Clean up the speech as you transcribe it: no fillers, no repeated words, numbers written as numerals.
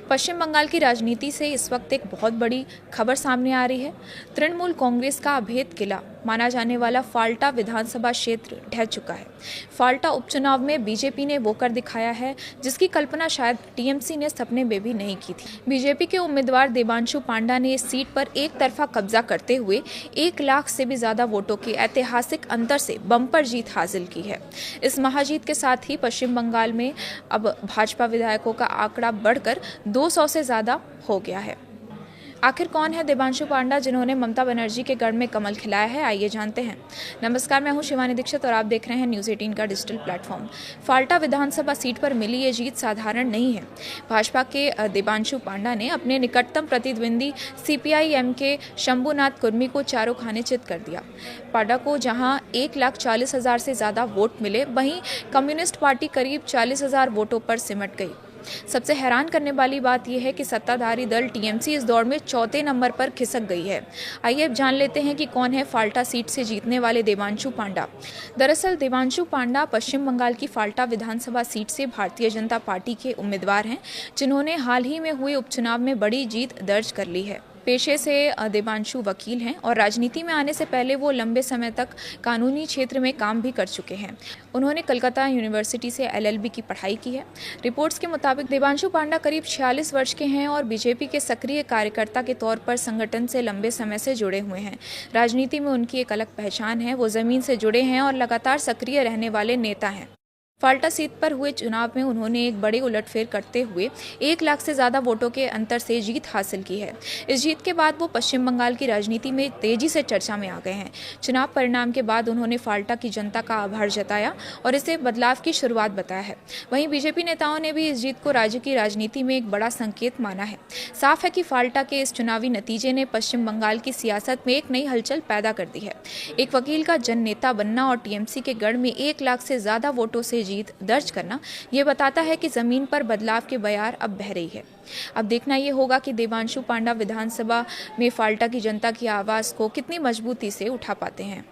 पश्चिम बंगाल की राजनीति से इस वक्त एक बहुत बड़ी खबर सामने आ रही है। तृणमूल कांग्रेस का अभेद किला माना जाने वाला फाल्टा विधानसभा क्षेत्र ढह चुका है। फाल्टा उपचुनाव में बीजेपी ने वो कर दिखाया है जिसकी कल्पना शायद टीएमसी ने सपने में भी नहीं की थी। बीजेपी के उम्मीदवार देबांशु पांडा ने इस सीट पर एक तरफा कब्जा करते हुए 1 लाख से भी ज्यादा वोटों के ऐतिहासिक अंतर से बम्पर जीत हासिल की है। इस महाजीत के साथ ही पश्चिम बंगाल में अब भाजपा विधायकों का आंकड़ा बढ़कर 200 से ज्यादा हो गया है। आखिर कौन है देबांशु पांडा जिन्होंने ममता बनर्जी के गढ़ में कमल खिलाया है, आइए जानते हैं। नमस्कार, मैं हूं शिवानी दीक्षित और आप देख रहे हैं न्यूज़ 18 का डिजिटल प्लेटफॉर्म। फाल्टा विधानसभा सीट पर मिली ये जीत साधारण नहीं है। भाजपा के देबांशु पांडा ने अपने निकटतम प्रतिद्वंदी सीपीआई-एम के शंभुनाथ कुर्मी को चारों खाने चित कर दिया। पांडा को जहां 1,40,000 से ज्यादा वोट मिले, वहीं कम्युनिस्ट पार्टी करीब 40,000 वोटों पर सिमट गई। सबसे हैरान करने वाली बात यह है कि सत्ताधारी दल टीएमसी इस दौड़ में चौथे नंबर पर खिसक गई है। आइए अब जान लेते हैं कि कौन है फाल्टा सीट से जीतने वाले देबांशु पांडा। दरअसल देबांशु पांडा पश्चिम बंगाल की फाल्टा विधानसभा सीट से भारतीय जनता पार्टी के उम्मीदवार हैं, जिन्होंने हाल ही में हुए उपचुनाव में बड़ी जीत दर्ज कर ली है। पेशे से देबांशु वकील हैं और राजनीति में आने से पहले वो लंबे समय तक कानूनी क्षेत्र में काम भी कर चुके हैं। उन्होंने कलकत्ता यूनिवर्सिटी से एलएलबी की पढ़ाई की है। रिपोर्ट्स के मुताबिक देबांशु पांडा करीब 46 वर्ष के हैं और बीजेपी के सक्रिय कार्यकर्ता के तौर पर संगठन से लंबे समय से जुड़े हुए हैं। राजनीति में उनकी एक अलग पहचान है, वो जमीन से जुड़े हैं और लगातार सक्रिय रहने वाले नेता हैं। फाल्टा सीट पर हुए चुनाव में उन्होंने एक बड़ी उलटफेर करते हुए 1 लाख से ज्यादा वोटों के अंतर से जीत हासिल की है। इस जीत के बाद वो पश्चिम बंगाल की राजनीति में तेजी से चर्चा में आ गए हैं। चुनाव परिणाम के बाद उन्होंने फाल्टा की जनता का आभार जताया और इसे बदलाव की शुरुआत बताया है। वहीं बीजेपी नेताओं ने भी इस जीत को राज्य की राजनीति में एक बड़ा संकेत माना है। साफ है कि फाल्टा के इस चुनावी नतीजे ने पश्चिम बंगाल की सियासत में एक नई हलचल पैदा कर दी है। एक वकील का जन नेता बनना और टीएमसी के गढ़ में 1 लाख से ज्यादा वोटों से जीत दर्ज करना, ये बताता है कि जमीन पर बदलाव की बयार अब बह रही है। अब देखना ये होगा कि देबांशु पांडा विधानसभा में फाल्टा की जनता की आवाज को कितनी मजबूती से उठा पाते हैं।